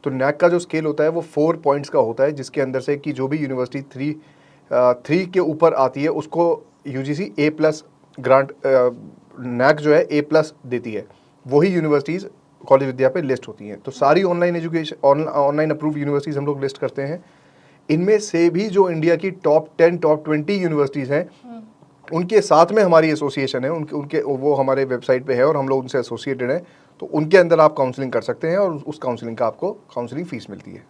तो NAC का जो स्केल होता है वो 4 पॉइंट्स का होता है, जिसके अंदर से कि जो भी यूनिवर्सिटी 3 के ऊपर आती है उसको UGC A+ ग्रांट, NAC जो है A+ देती है। वही यूनिवर्सिटीज़ कॉलेज विद्या पे लिस्ट होती हैं। तो सारी online education, online approved universities हम लोग लिस्ट करते हैं। इनमें से भी जो इंडिया की टॉप 10, टॉप 20 यूनिवर्सिटीज़ हैं, उनके साथ में हमारी एसोसिएशन है, उनके वो हमारे वेबसाइट पे है और हम लोग उनसे एसोसिएटेड हैं। तो उनके अंदर आप काउंसलिंग कर सकते हैं और उस काउंसलिंग का आपको काउंसलिंग फ़ीस मिलती है।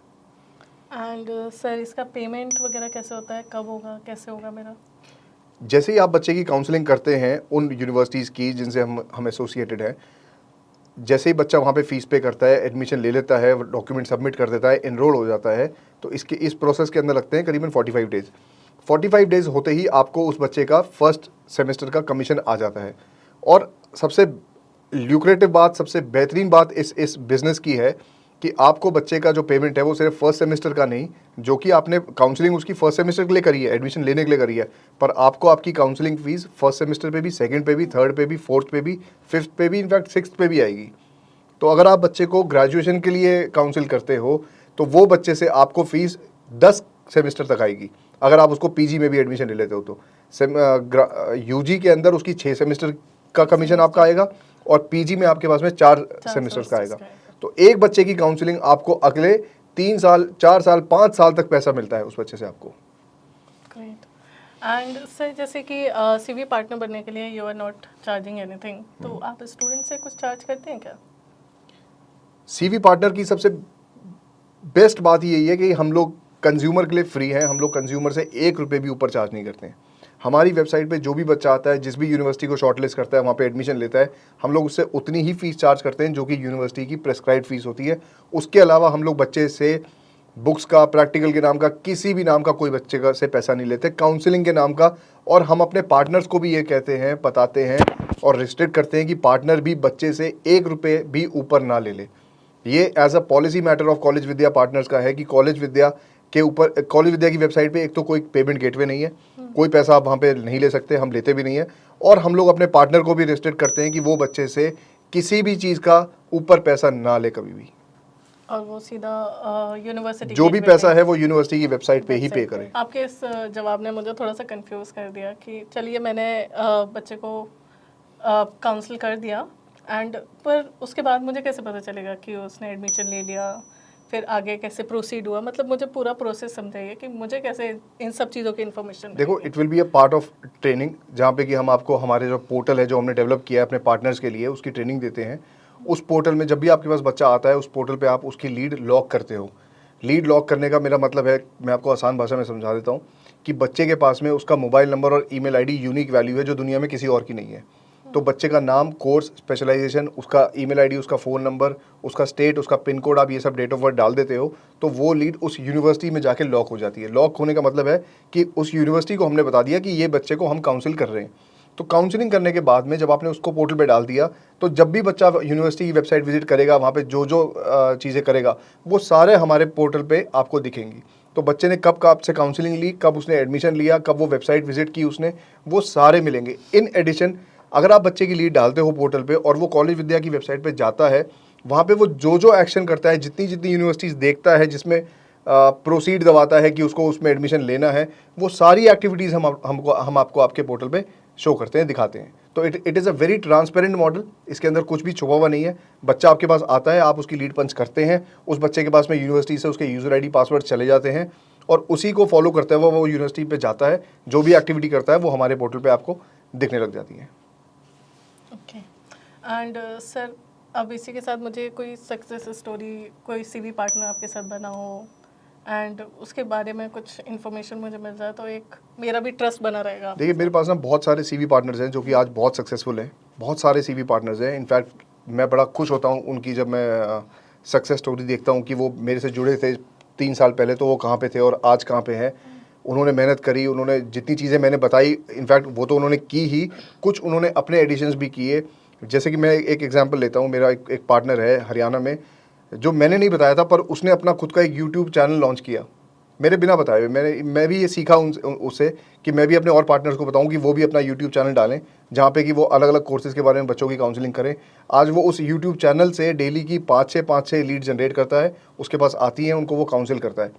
एंड सर, इसका पेमेंट वगैरह कैसे होता है, कब होगा, कैसे होगा मेरा? जैसे ही आप बच्चे की काउंसलिंग करते हैं उन यूनिवर्सिटीज़ की जिनसे हम एसोसिएटेड हैं, जैसे ही बच्चा वहाँ पे फ़ीस पे करता है, एडमिशन ले लेता है, डॉक्यूमेंट सबमिट कर देता है, एनरोल हो जाता है, तो इस प्रोसेस के अंदर लगते हैं करीबन 45 डेज़। 45 डेज़ होते ही आपको उस बच्चे का फर्स्ट सेमेस्टर का कमीशन आ जाता है। और सबसे ल्यूक्रेटिव बात, सबसे बेहतरीन बात इस बिज़नेस की है कि आपको बच्चे का जो पेमेंट है वो सिर्फ फर्स्ट सेमेस्टर का नहीं, जो कि आपने काउंसलिंग उसकी फर्स्ट सेमेस्टर के लिए करी है, एडमिशन लेने के लिए करी है, पर आपको आपकी काउंसलिंग फ़ीस फर्स्ट सेमेस्टर पे भी, सेकंड पे भी, थर्ड पे भी, फोर्थ पे भी, फिफ्थ पे भी, इनफैक्ट सिक्स्थ पे भी आएगी। तो अगर आप बच्चे को ग्रेजुएशन के लिए काउंसिल करते हो तो वो बच्चे से आपको फ़ीस 10 सेमेस्टर तक आएगी। अगर आप उसको PG में भी एडमिशन ले लेते हो तो UG के अंदर उसकी 6 सेमेस्टर का कमीशन आपका आएगा और PG में आपके पास में 4 सेमेस्टर्स का आएगा। तो एक बच्चे की काउंसलिंग आपको अगले 3 साल, 4 साल, 5 साल तक पैसा मिलता है उस बच्चे से आपको। ग्रेट। एंड सर, जैसे कि CV पार्टनर बनने के लिए you are not charging anything, तो आप स्टूडेंट से कुछ चार्ज करते हैं क्या? CV पार्टनर की सबसे बेस्ट बात यही है कि हम लोग कंज्यूमर के लिए फ्री हैं, हम लोग कंज्यूमर से 1 रुपये भी ऊपर चार्ज नहीं करते हैं। हमारी वेबसाइट पे जो भी बच्चा आता है, जिस भी यूनिवर्सिटी को शॉर्टलिस्ट करता है, वहाँ पे एडमिशन लेता है, हम लोग उससे उतनी ही फीस चार्ज करते हैं जो कि यूनिवर्सिटी की प्रेस्क्राइब्ड फीस होती है। उसके अलावा हम लोग बच्चे से बुक्स का, प्रैक्टिकल के नाम का, किसी भी नाम का कोई बच्चे का से पैसा नहीं लेते, काउंसलिंग के नाम का। और हम अपने पार्टनर्स को भी ये कहते हैं, बताते हैं और रिस्ट्रिक्ट करते हैं कि पार्टनर भी बच्चे से 1 रुपये भी ऊपर ना ले ले। ये as a policy matter of college Vidya partners का है कि कॉलेज विद्या के ऊपर, कॉलेज विद्या की वेबसाइट पे एक तो कोई पेमेंट गेटवे नहीं है, कोई पैसा आप वहाँ पे नहीं ले सकते, हम लेते भी नहीं है। और हम लोग अपने पार्टनर को भी रिस्ट्रिक्ट करते हैं कि वो बच्चे से किसी भी चीज़ का ऊपर पैसा ना ले कभी भी, और वो सीधा यूनिवर्सिटी जो भी पैसा है वो यूनिवर्सिटी की वेबसाइट पे ही पे करें। आपके इस जवाब ने मुझे थोड़ा सा कंफ्यूज कर दिया कि चलिए मैंने बच्चे को काउंसिल कर दिया एंड पर उसके बाद मुझे कैसे पता चलेगा कि उसने एडमिशन ले लिया, फिर आगे कैसे प्रोसीड हुआ? मतलब मुझे पूरा प्रोसेस समझाइए कि मुझे कैसे इन सब चीज़ों की इन्फॉर्मेशन। देखो, it will be a part of training, जहाँ पे कि हम आपको हमारे जो पोर्टल है जो हमने डेवलप किया है अपने पार्टनर्स के लिए, उसकी ट्रेनिंग देते हैं। उस पोर्टल में जब भी आपके पास बच्चा आता है, उस पोर्टल पे आप उसकी लीड लॉक करते हो। लीड लॉक करने का मेरा मतलब है, मैं आपको आसान भाषा में समझा देता हूँ, कि बच्चे के पास में उसका मोबाइल नंबर और ईमेल आईडी यूनिक वैल्यू है जो दुनिया में किसी और की नहीं है। तो बच्चे का नाम, कोर्स, स्पेशलाइजेशन, उसका ईमेल आईडी, उसका फ़ोन नंबर, उसका स्टेट, उसका पिन कोड, आप ये सब डेट ऑफ बर्थ डाल देते हो, तो वो लीड उस यूनिवर्सिटी में जाके लॉक हो जाती है। लॉक होने का मतलब है कि उस यूनिवर्सिटी को हमने बता दिया कि ये बच्चे को हम काउंसिल कर रहे हैं। तो काउंसलिंग करने के बाद में जब आपने उसको पोर्टल पे डाल दिया, तो जब भी बच्चा यूनिवर्सिटी की वेबसाइट विजिट करेगा, वहाँ पे जो जो चीज़ें करेगा, वो सारे हमारे पोर्टल पे आपको दिखेंगी। तो बच्चे ने कब आपसे काउंसलिंग ली, कब उसने एडमिशन लिया, कब वो वेबसाइट विजिट की उसने, वो सारे मिलेंगे। इन एडिशन, अगर आप बच्चे की लीड डालते हो पोर्टल पे और वो कॉलेज विद्या की वेबसाइट पे जाता है, वहाँ पे वो जो जो एक्शन करता है, जितनी जितनी यूनिवर्सिटीज़ देखता है जिसमें प्रोसीड दबाता है कि उसको उसमें एडमिशन लेना है, वो सारी एक्टिविटीज़ हम आपको आपके पोर्टल पे शो करते हैं, दिखाते हैं। तो it is a very transparent model, इसके अंदर कुछ भी छुपा हुआ नहीं है। बच्चा आपके पास आता है, आप उसकी लीड पंच करते हैं, उस बच्चे के पास में यूनिवर्सिटी से उसके यूज़र आईडी पासवर्ड चले जाते हैं और उसी को फॉलो करते हुए वो यूनिवर्सिटी पे जाता है। जो भी एक्टिविटी करता है वो हमारे पोर्टल पे आपको दिखने लग जाती है। ओके एंड सर, अब इसी के साथ मुझे कोई सक्सेस स्टोरी, कोई सीवी पार्टनर आपके साथ बना हो एंड उसके बारे में कुछ इन्फॉर्मेशन मुझे मिल जाए तो एक मेरा भी ट्रस्ट बना रहेगा। देखिए, मेरे पास ना बहुत सारे सीवी पार्टनर्स हैं जो कि आज बहुत सक्सेसफुल हैं। बहुत सारे सीवी पार्टनर्स हैं, इनफैक्ट मैं बड़ा खुश होता हूँ उनकी जब मैं सक्सेस स्टोरी देखता हूँ कि वो मेरे से जुड़े थे 3 साल पहले, तो वो कहाँ पे थे और आज कहाँ पे हैं। उन्होंने मेहनत करी, उन्होंने जितनी चीज़ें मैंने बताई, इनफैक्ट वो तो उन्होंने की ही, कुछ उन्होंने अपने एडिशंस भी किए। जैसे कि मैं एक एग्जांपल लेता हूँ, मेरा एक पार्टनर है हरियाणा में, जो मैंने नहीं बताया था, पर उसने अपना खुद का एक यूट्यूब चैनल लॉन्च किया मेरे बिना बताए हुए। मैं भी ये सीखा उससे कि मैं भी अपने और पार्टनर्स को बताऊं कि वो भी अपना यूट्यूब चैनल डालें, जहाँ पे कि वो अलग अलग कोर्सेज़ के बारे में बच्चों की काउंसलिंग करें। आज वो उस यूट्यूब चैनल से डेली की 5-6 लीड जनरेट करता है, उसके पास आती हैं, उनको वो काउंसिल करता है।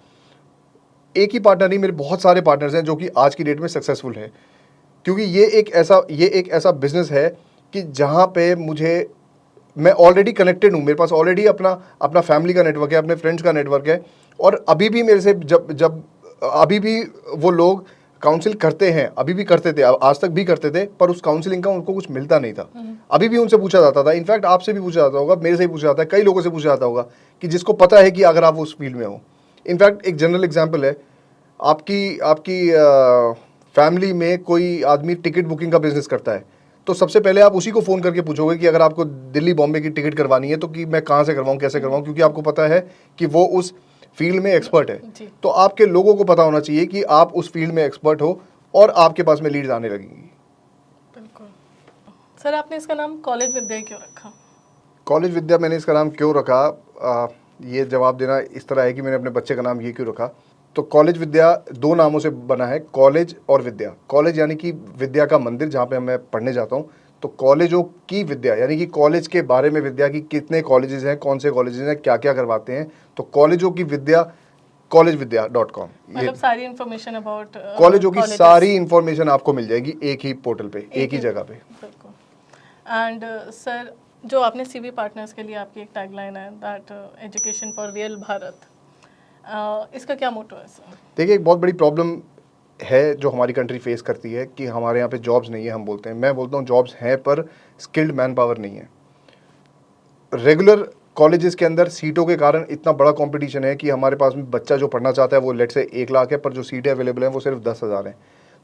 एक ही पार्टनर नहीं, मेरे बहुत सारे पार्टनर्स हैं जो कि आज की डेट में सक्सेसफुल है, क्योंकि ये एक ऐसा बिजनेस है कि जहाँ पे मैं ऑलरेडी कनेक्टेड हूँ, मेरे पास ऑलरेडी अपना फैमिली का नेटवर्क है, अपने फ्रेंड्स का नेटवर्क है। और अभी भी मेरे से जब अभी भी वो लोग काउंसिल करते हैं, अभी भी करते थे, आज तक भी करते थे, पर उस काउंसलिंग का उनको कुछ मिलता नहीं था। अभी भी उनसे पूछा जाता था, इनफैक्ट आपसे भी पूछा जाता होगा, मेरे से भी पूछा जाता है, कई लोगों से पूछा जाता होगा कि जिसको पता है कि अगर आप उस फील्ड में हो। इनफैक्ट एक जनरल एग्जाम्पल है, आपकी फैमिली में कोई आदमी टिकट बुकिंग का बिजनेस करता है, तो सबसे पहले आप उसी को फ़ोन करके पूछोगे कि अगर आपको दिल्ली बॉम्बे की टिकट करवानी है तो कि मैं कहाँ से करवाऊँ, कैसे करवाऊँ, क्योंकि आपको पता है कि वो उस फील्ड में एक्सपर्ट है। तो आपके लोगों को पता होना चाहिए कि आप उस फील्ड में एक्सपर्ट हो और आपके पास में लीड्स आने लगेंगी। बिल्कुल। सर, आपने इसका नाम कॉलेज विद्या क्यों रखा? कॉलेज विद्या मैंने इसका नाम क्यों रखा, ये जवाब देना इस तरह है कि मैंने अपने बच्चे का नाम ये क्यों रखा। तो कॉलेज विद्या 2 नामों से बना है, कॉलेज और विद्या। कॉलेज यानी कि विद्या का मंदिर, जहाँ पे मैं पढ़ने जाता हूँ। तो कॉलेजों की विद्या यानी कि कॉलेज के बारे में विद्या, की कितने कॉलेजेस हैं, कौन से कॉलेजेस हैं, क्या क्या करवाते हैं। तो कॉलेजों की विद्या, collegevidya.com। मतलब सारी इन्फॉर्मेशन अबाउट कॉलेजों की सारी इन्फॉर्मेशन आपको मिल जाएगी एक ही पोर्टल पे, एक ही जगह पे। बिल्कुल। एंड सर, जो आपने सीवी पार्टनर्स के लिए आपकी एक टैगलाइन है, that education for real Bharat, इसका क्या मोटो है सर? देखिए, एक बहुत बड़ी प्रॉब्लम है जो हमारी कंट्री फेस करती है कि हमारे यहाँ पे जॉब्स नहीं है। हम बोलते हैं, मैं बोलता हूँ जॉब्स हैं पर स्किल्ड मैन पावर नहीं है। रेगुलर कॉलेजेस के अंदर सीटों के कारण इतना बड़ा कंपटीशन है कि हमारे पास में बच्चा जो पढ़ना चाहता है वो लेट से 1 लाख है, पर जो सीटें अवेलेबल हैं वो सिर्फ 10,000 हैं।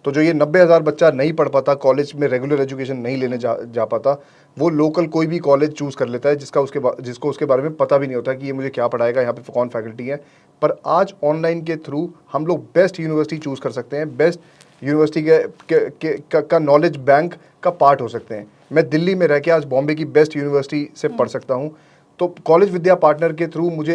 तो जो ये 90,000 बच्चा नहीं पढ़ पाता, कॉलेज में रेगुलर एजुकेशन नहीं लेने जा पाता, वो लोकल कोई भी कॉलेज चूज़ कर लेता है जिसको उसके बारे में पता भी नहीं होता कि ये मुझे क्या पढ़ाएगा, यहाँ पे कौन फैकल्टी है। पर आज ऑनलाइन के थ्रू हम लोग बेस्ट यूनिवर्सिटी चूज़ कर सकते हैं, बेस्ट यूनिवर्सिटी का नॉलेज बैंक का पार्ट हो सकते हैं। मैं दिल्ली में रह के आज बॉम्बे की बेस्ट यूनिवर्सिटी से पढ़ सकता हूँ। तो कॉलेज विद्या पार्टनर के थ्रू मुझे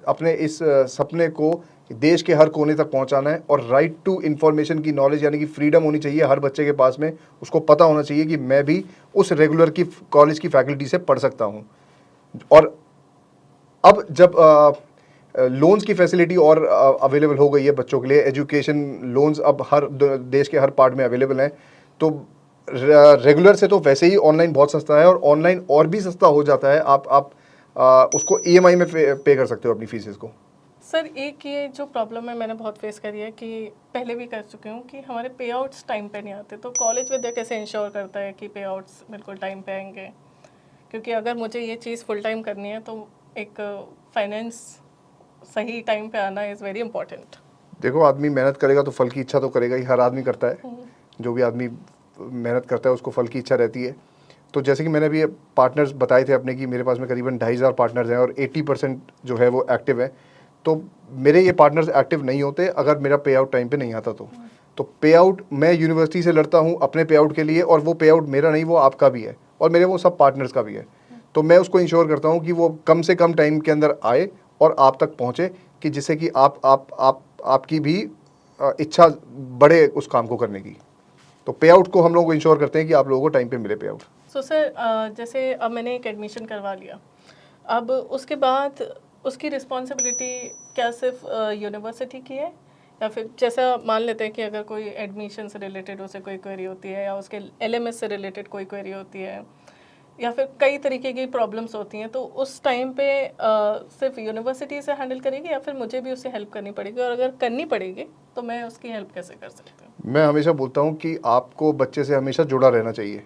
अपने इस सपने को देश के हर कोने तक पहुंचाना है, और राइट टू इन्फॉर्मेशन की नॉलेज यानी कि फ्रीडम होनी चाहिए हर बच्चे के पास में। उसको पता होना चाहिए कि मैं भी उस रेगुलर की कॉलेज की फैकल्टी से पढ़ सकता हूं। और अब जब लोन्स की फैसिलिटी और अवेलेबल हो गई है बच्चों के लिए, एजुकेशन लोन्स अब हर देश के हर पार्ट में अवेलेबल हैं, तो रेगुलर से तो वैसे ही ऑनलाइन बहुत सस्ता है, और ऑनलाइन और भी सस्ता हो जाता है। आप उसको ईएमआई में पे कर सकते हो अपनी फीसेस को। सर एक ये जो प्रॉब्लम है मैंने बहुत फेस करी है, कि पहले भी कर चुकी हूँ, कि हमारे पे आउट्स टाइम पे नहीं आते। तो कॉलेज विद्या कैसे इंश्योर करता है कि पे आउट्स बिल्कुल टाइम पे आएंगे? क्योंकि अगर मुझे ये चीज़ फुल टाइम करनी है तो एक फाइनेंस सही टाइम पे आना इज़ वेरी इंपॉर्टेंट। देखो, आदमी मेहनत करेगा तो फल की इच्छा तो करेगा ही, हर आदमी करता है। जो भी आदमी मेहनत करता है उसको फल की इच्छा रहती है। तो जैसे कि मैंने अभी पार्टनर्स बताए थे अपने, कि मेरे पास में करीबन 2,500 पार्टनर्स हैं और 80% जो है वो एक्टिव है। तो मेरे ये पार्टनर्स एक्टिव नहीं होते अगर मेरा पे आउट टाइम पे नहीं आता। तो पे आउट मैं यूनिवर्सिटी से लड़ता हूँ अपने पे आउट के लिए, और वो पे आउट मेरा नहीं, वो आपका भी है और मेरे वो सब पार्टनर्स का भी है। तो मैं उसको इंश्योर करता हूँ कि वो कम से कम टाइम के अंदर आए और आप तक पहुँचे, कि जिससे कि आपकी भी इच्छा बढ़े उस काम को करने की। तो पे आउट को हम लोग इंश्योर करते हैं कि आप लोगों को टाइम पे मिले पे आउट। सो सर जैसे अब मैंने एक एडमिशन करवा लिया, अब उसके बाद उसकी रिस्पॉन्सिबिलिटी क्या सिर्फ यूनिवर्सिटी की है, या फिर जैसा मान लेते हैं कि अगर कोई एडमिशन से रिलेटेड उसे कोई क्वेरी होती है, या उसके एलएमएस से रिलेटेड कोई क्वेरी होती है, या फिर कई तरीके की प्रॉब्लम्स होती हैं, तो उस टाइम पे सिर्फ यूनिवर्सिटी से हैंडल करेगी, या फिर मुझे भी उससे हेल्प करनी पड़ेगी? और अगर करनी पड़ेगी तो मैं उसकी हेल्प कैसे कर सकती हूँ? मैं हमेशा बोलता हूँ कि आपको बच्चे से हमेशा जुड़ा रहना चाहिए,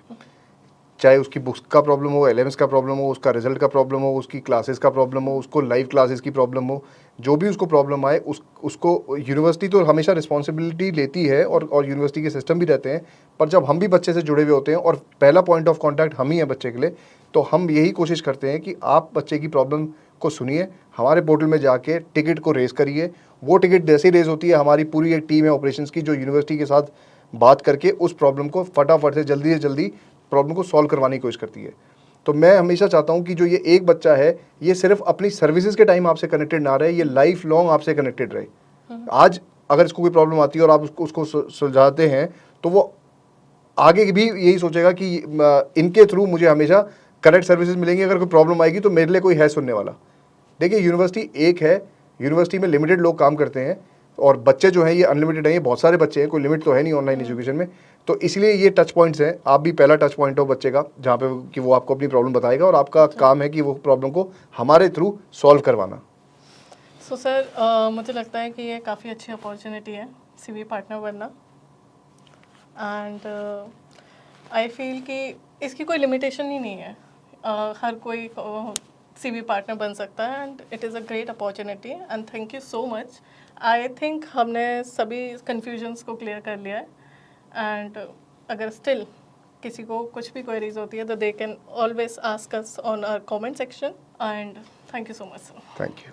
चाहे उसकी बुक्स का प्रॉब्लम हो, एलएमएस का प्रॉब्लम हो, उसका रिजल्ट का प्रॉब्लम हो, उसकी क्लासेस का प्रॉब्लम हो, उसको लाइव क्लासेस की प्रॉब्लम हो, जो भी उसको प्रॉब्लम आए उसको यूनिवर्सिटी तो हमेशा रिस्पॉन्सिबिलिटी लेती है, और यूनिवर्सिटी के सिस्टम भी रहते हैं। पर जब हम भी बच्चे से जुड़े हुए होते हैं और पहला पॉइंट ऑफ कॉन्टैक्ट हम ही हैं बच्चे के लिए, तो हम यही कोशिश करते हैं कि आप बच्चे की प्रॉब्लम को सुनिए, हमारे पोर्टल में जाके टिकट को रेज़ करिए। वो टिकट जैसे ही रेज़ होती है, हमारी पूरी एक टीम है ऑपरेशंस की जो यूनिवर्सिटी के साथ बात करके उस प्रॉब्लम को फटाफट से जल्दी प्रॉब्लम को सॉल्व करवाने की कोशिश करती है। तो मैं हमेशा चाहता हूँ कि जो ये एक बच्चा है, ये सिर्फ अपनी सर्विसेज के टाइम आपसे कनेक्टेड ना रहे, ये लाइफ लॉन्ग आपसे कनेक्टेड रहे। आज अगर इसको कोई प्रॉब्लम आती है और आप उसको सुलझाते हैं, तो वो आगे भी यही सोचेगा कि इनके थ्रू मुझे हमेशा करेक्ट सर्विसेज मिलेंगी, अगर कोई प्रॉब्लम आएगी तो मेरे लिए कोई है सुनने वाला। देखिए, यूनिवर्सिटी एक है, यूनिवर्सिटी में लिमिटेड लोग काम करते हैं, और बच्चे जो हैं ये अनलिमिटेड हैं, ये बहुत सारे बच्चे हैं, कोई लिमिट तो है नहीं ऑनलाइन एजुकेशन में। तो इसलिए ये टच पॉइंट्स हैं, आप भी पहला टच पॉइंट हो बच्चे का, जहाँ पे कि वो आपको अपनी प्रॉब्लम बताएगा, और आपका काम है कि वो प्रॉब्लम को हमारे थ्रू सॉल्व करवाना। सो सर मुझे लगता है कि ये काफ़ी अच्छी अपॉर्चुनिटी है सीवी पार्टनर बनना, एंड आई फील कि इसकी कोई लिमिटेशन ही नहीं है। हर कोई सीवी पार्टनर बन सकता है, and it is a great opportunity, and thank you so much. I think हमने सभी कन्फ्यूजन्स को क्लियर कर लिया है, एंड अगर स्टिल किसी को कुछ भी क्वेरीज होती है तो they can always ask us on our comment section, and thank you so much sir. Thank you.